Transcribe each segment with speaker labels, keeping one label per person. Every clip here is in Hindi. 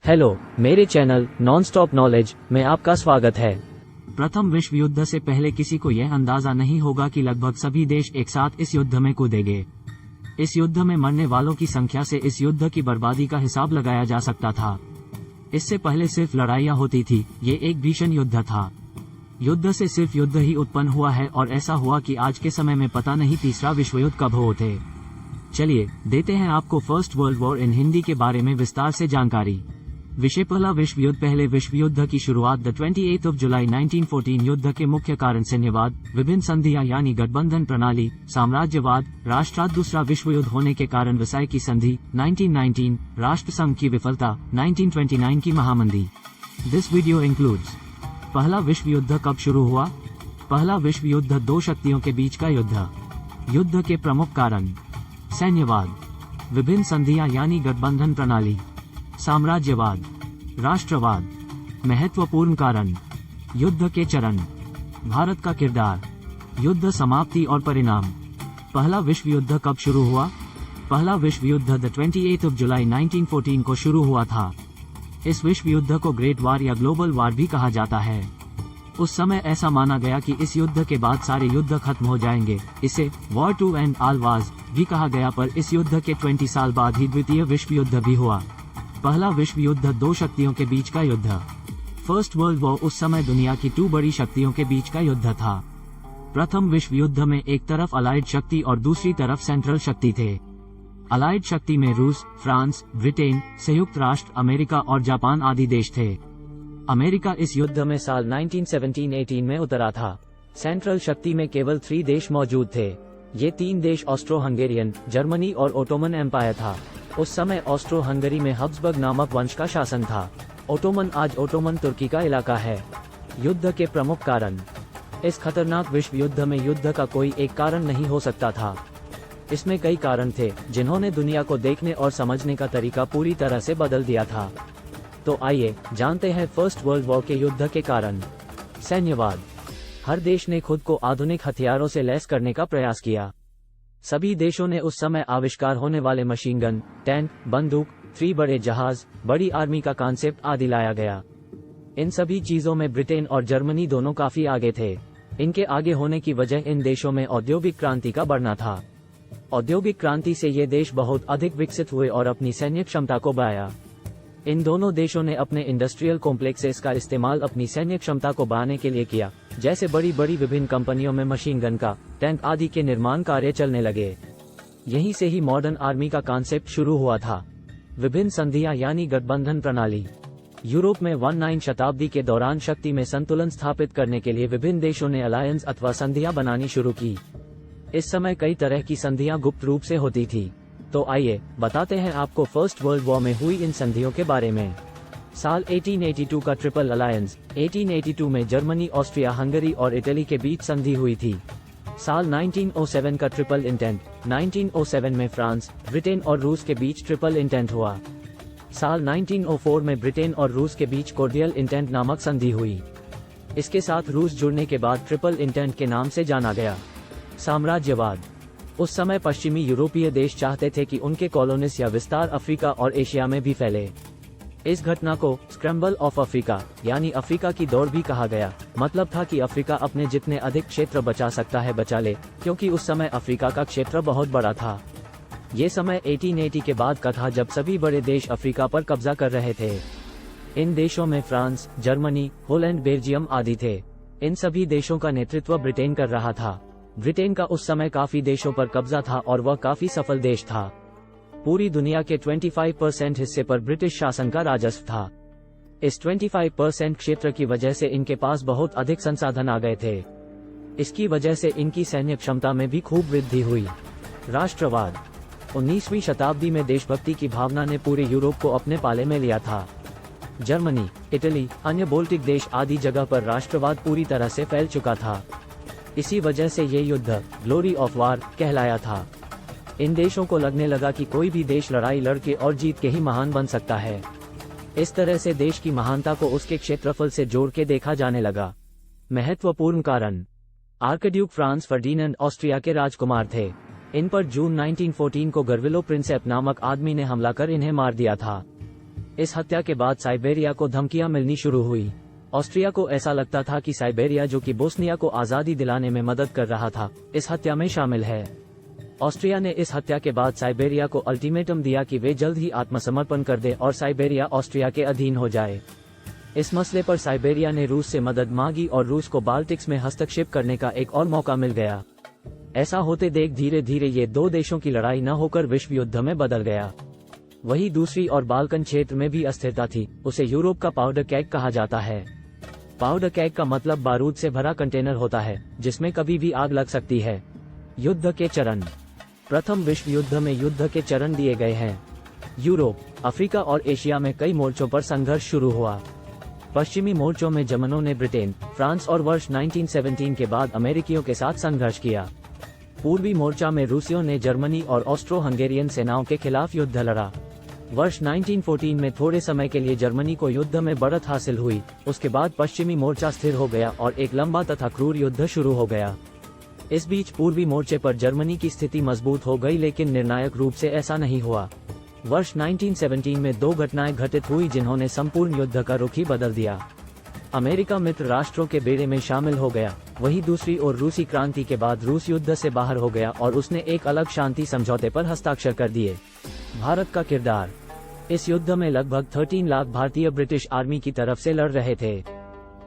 Speaker 1: हेलो, मेरे चैनल नॉन स्टॉप नॉलेज में आपका स्वागत है। प्रथम विश्व युद्ध से पहले किसी को यह अंदाजा नहीं होगा कि लगभग सभी देश एक साथ इस युद्ध में कूदेंगे। इस युद्ध में मरने वालों की संख्या से इस युद्ध की बर्बादी का हिसाब लगाया जा सकता था। इससे पहले सिर्फ लड़ाइयाँ होती थी, ये एक भीषण युद्ध था। युद्ध से सिर्फ युद्ध ही उत्पन्न हुआ है और ऐसा हुआ कि आज के समय में पता नहीं तीसरा विश्व युद्ध कब हो उठे। चलिए देते हैं आपको first world war in Hindi के बारे में विस्तार से जानकारी। विषय पहला विश्व युद्ध। पहले विश्व युद्ध की शुरुआत 28 जुलाई 1914। युद्ध के मुख्य कारण सैन्यवाद, विभिन्न संधियां यानी गठबंधन प्रणाली, साम्राज्यवाद, राष्ट्रवाद। दूसरा विश्व युद्ध होने के कारण वर्साई की संधि 1919, राष्ट्रसंघ की विफलता 1929 की महामंदी। दिस वीडियो इंक्लूड्स पहला विश्व युद्ध कब शुरू हुआ। पहला विश्व युद्ध दो शक्तियों के बीच का युद्ध। युद्ध के प्रमुख कारण सैन्यवाद, विभिन्न संधियां यानी गठबंधन प्रणाली, साम्राज्यवाद, राष्ट्रवाद। महत्वपूर्ण कारण युद्ध के चरण, भारत का किरदार, युद्ध समाप्ति और परिणाम। पहला विश्व युद्ध कब शुरू हुआ। पहला विश्व युद्ध 28 जुलाई 1914 को शुरू हुआ था। इस विश्व युद्ध को ग्रेट वार या ग्लोबल वार भी कहा जाता है। उस समय ऐसा माना गया कि इस युद्ध के बाद सारे युद्ध खत्म हो जाएंगे। इसे war to end all wars भी कहा गया, पर इस युद्ध के 20 साल बाद ही द्वितीय विश्व युद्ध भी हुआ। पहला विश्व युद्ध दो शक्तियों के बीच का युद्ध। फर्स्ट वर्ल्ड वॉर उस समय दुनिया की दो बड़ी शक्तियों के बीच का युद्ध था। प्रथम विश्व युद्ध में एक तरफ अलाइड शक्ति और दूसरी तरफ सेंट्रल शक्ति थे। अलाइड शक्ति में रूस, फ्रांस, ब्रिटेन, संयुक्त राष्ट्र अमेरिका और जापान आदि देश थे। अमेरिका इस युद्ध में साल 1917-18 में उतरा था। सेंट्रल शक्ति में केवल 3 देश मौजूद थे। ये 3 देश ऑस्ट्रो हंगेरियन, जर्मनी और ओटोमन एम्पायर था। उस समय ऑस्ट्रो हंगरी में हब्सबर्ग नामक वंश का शासन था। ओटोमन आज ओटोमन तुर्की का इलाका है। युद्ध के प्रमुख कारण। इस खतरनाक विश्व युद्ध में युद्ध का कोई एक कारण नहीं हो सकता था। इसमें कई कारण थे जिन्होंने दुनिया को देखने और समझने का तरीका पूरी तरह से बदल दिया था। तो आइए जानते हैं फर्स्ट वर्ल्ड वॉर के युद्ध के कारण। सैन्यवाद। हर देश ने खुद को आधुनिक हथियारों से लैस करने का प्रयास किया। सभी देशों ने उस समय आविष्कार होने वाले मशीन गन, टैंक, बंदूक, 3 बड़े जहाज, बड़ी आर्मी का कॉन्सेप्ट आदि लाया गया। इन सभी चीजों में ब्रिटेन और जर्मनी दोनों काफी आगे थे। इनके आगे होने की वजह इन देशों में औद्योगिक क्रांति का बढ़ना था। औद्योगिक क्रांति से ये देश बहुत अधिक विकसित हुए और अपनी सैन्य क्षमता को बढ़ाया। इन दोनों देशों ने अपने इंडस्ट्रियल कॉम्प्लेक्सेस का इस्तेमाल अपनी सैन्य क्षमता को बढ़ाने के लिए किया, जैसे बड़ी बड़ी विभिन्न कंपनियों में मशीन गन का, टैंक आदि के निर्माण कार्य चलने लगे। यहीं से ही मॉडर्न आर्मी का कॉन्सेप्ट शुरू हुआ था। विभिन्न संधियां यानी गठबंधन प्रणाली। यूरोप में 19वीं शताब्दी के दौरान शक्ति में संतुलन स्थापित करने के लिए विभिन्न देशों ने अलायंस अथवा संधियां बनानी शुरू की। इस समय कई तरह की संधियां गुप्त रूप से होती थी। तो आइए बताते हैं आपको फर्स्ट वर्ल्ड वॉर में हुई इन संधियों के बारे में। साल 1882 का ट्रिपल अलायंस। 1882 में जर्मनी, ऑस्ट्रिया, हंगरी और इटली के बीच संधि हुई थी। साल 1907 का ट्रिपल इंटेंट। 1907 में फ्रांस, ब्रिटेन और रूस के बीच ट्रिपल इंटेंट हुआ। साल 1904 में ब्रिटेन और रूस के बीच कोर्डियल इंटेंट नामक संधि हुई। इसके साथ रूस जुड़ने के बाद ट्रिपल इंटेंट के नाम से जाना गया। साम्राज्यवाद। उस समय पश्चिमी यूरोपीय देश चाहते थे कि उनके कॉलोनीज या विस्तार अफ्रीका और एशिया में भी फैले। इस घटना को स्क्रैम्बल ऑफ अफ्रीका यानी अफ्रीका की दौड़ भी कहा गया। मतलब था कि अफ्रीका अपने जितने अधिक क्षेत्र बचा सकता है बचा ले, क्योंकि उस समय अफ्रीका का क्षेत्र बहुत बड़ा था। ये समय 1880 के बाद का था, जब सभी बड़े देश अफ्रीका पर कब्जा कर रहे थे। इन देशों में फ्रांस, जर्मनी, होलैंड, बेल्जियम आदि थे। इन सभी देशों का नेतृत्व ब्रिटेन कर रहा था। ब्रिटेन का उस समय काफी देशों पर कब्जा था और वह काफी सफल देश था। पूरी दुनिया के 25% हिस्से पर ब्रिटिश शासन का राजस्व था। इस 25% क्षेत्र की वजह से इनके पास बहुत अधिक संसाधन आ गए थे। इसकी वजह से इनकी सैन्य क्षमता में भी खूब वृद्धि हुई। राष्ट्रवाद। 19वीं शताब्दी में देशभक्ति की भावना ने पूरे यूरोप को अपने पाले में लिया था। जर्मनी, इटली, अन्य बोल्टिक देश आदि जगह पर राष्ट्रवाद पूरी तरह से फैल चुका था। इसी वजह से ये युद्ध ग्लोरी ऑफ वार कहलाया था। इन देशों को लगने लगा कि कोई भी देश लड़ाई लड़के और जीत के ही महान बन सकता है। इस तरह से देश की महानता को उसके क्षेत्रफल से जोड़ के देखा जाने लगा। महत्वपूर्ण कारण। आर्कड्यूक फ्रांस फर्डिनेंड ऑस्ट्रिया के राजकुमार थे। इन पर जून 1914 को गर्विलो प्रिंसेप नामक आदमी ने हमला कर इन्हें मार दिया था। इस हत्या के बाद साइबेरिया को धमकियां मिलनी शुरू हुई। ऑस्ट्रिया को ऐसा लगता था कि साइबेरिया, जो कि बोस्निया को आज़ादी दिलाने में मदद कर रहा था, इस हत्या में शामिल है। ऑस्ट्रिया ने इस हत्या के बाद साइबेरिया को अल्टीमेटम दिया कि वे जल्द ही आत्मसमर्पण कर दे और साइबेरिया ऑस्ट्रिया के अधीन हो जाए। इस मसले पर साइबेरिया ने रूस से मदद मांगी और रूस को बाल्टिक्स में हस्तक्षेप करने का एक और मौका मिल गया। ऐसा होते देख धीरे धीरे ये दो देशों की लड़ाई न होकर विश्व युद्ध में बदल गया। वही दूसरी और बाल्कन क्षेत्र में भी अस्थिरता थी। उसे यूरोप का पाउडर केग कहा जाता है। पाउडर केग का मतलब बारूद से भरा कंटेनर होता है, जिसमें कभी भी आग लग सकती है। युद्ध के चरण। प्रथम विश्व युद्ध में युद्ध के चरण दिए गए हैं। यूरोप, अफ्रीका और एशिया में कई मोर्चों पर संघर्ष शुरू हुआ। पश्चिमी मोर्चों में जर्मनों ने ब्रिटेन, फ्रांस और वर्ष 1917 के बाद अमेरिकियों के साथ संघर्ष किया। पूर्वी मोर्चा में रूसियों ने जर्मनी और ऑस्ट्रो हंगेरियन सेनाओं के खिलाफ युद्ध लड़ा। वर्ष 1914 में थोड़े समय के लिए जर्मनी को युद्ध में बढ़त हासिल हुई। उसके बाद पश्चिमी मोर्चा स्थिर हो गया और एक लंबा तथा क्रूर युद्ध शुरू हो गया। इस बीच पूर्वी मोर्चे पर जर्मनी की स्थिति मजबूत हो गई, लेकिन निर्णायक रूप से ऐसा नहीं हुआ। वर्ष 1917 में दो घटनाएं घटित हुई जिन्होंने संपूर्ण युद्ध का रुख ही बदल दिया। अमेरिका मित्र राष्ट्रों के बेड़े में शामिल हो गया। वहीं दूसरी ओर रूसी क्रांति के बाद रूस युद्ध से बाहर हो गया और उसने एक अलग शांति समझौते पर हस्ताक्षर कर दिए। भारत का किरदार। इस युद्ध में लगभग 13 लाख भारतीय ब्रिटिश आर्मी की तरफ से लड़ रहे थे।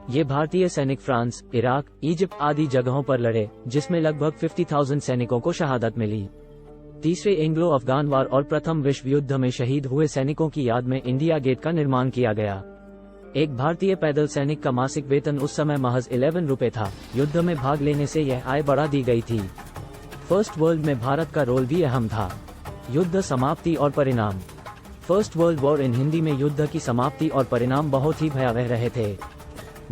Speaker 1: ये भारतीय सैनिक फ्रांस, इराक, इजिप्ट आदि जगहों पर लड़े, जिसमें लगभग 50,000 सैनिकों को शहादत मिली। तीसरे एंग्लो अफगान वार और प्रथम विश्व युद्ध में शहीद हुए सैनिकों की याद में इंडिया गेट का निर्माण किया गया। एक भारतीय पैदल सैनिक का मासिक वेतन उस समय महज 11 रुपए था। युद्ध में भाग लेने से यह आय बढ़ा दी गई थी। फर्स्ट वर्ल्ड में भारत का रोल भी अहम था। युद्ध समाप्ति और परिणाम। First world war in Hindi में युद्ध की समाप्ति और परिणाम बहुत ही भयावह रहे थे।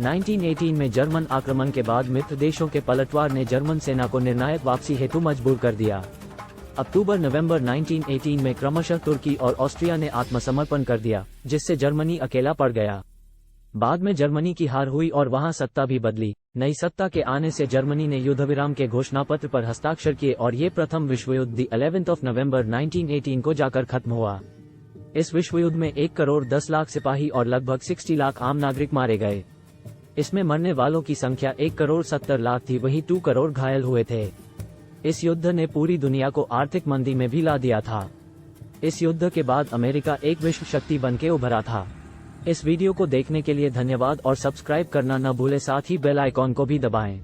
Speaker 1: 1918 में जर्मन आक्रमण के बाद मित्र देशों के पलटवार ने जर्मन सेना को निर्णायक वापसी हेतु मजबूर कर दिया। अक्टूबर-नवंबर 1918 में क्रमशः तुर्की और ऑस्ट्रिया ने आत्मसमर्पण कर दिया, जिससे जर्मनी अकेला पड़ गया। बाद में जर्मनी की हार हुई और वहां सत्ता भी बदली। नई सत्ता के आने से जर्मनी ने युद्धविराम के घोषणापत्र पर हस्ताक्षर किए और ये प्रथम विश्व युद्ध 11 नवंबर 1918 को जाकर खत्म हुआ। इस विश्व युद्ध में 1 करोड़ 10 लाख सिपाही और लगभग 60 लाख आम नागरिक मारे गए। इसमें मरने वालों की संख्या 1 करोड़ 70 लाख थी, वहीं 2 करोड़ घायल हुए थे। इस युद्ध ने पूरी दुनिया को आर्थिक मंदी में भी ला दिया था। इस युद्ध के बाद अमेरिका एक विश्व शक्ति बन के उभरा था। इस वीडियो को देखने के लिए धन्यवाद और सब्सक्राइब करना न भूलें, साथ ही बेल आइकॉन को भी दबाएं।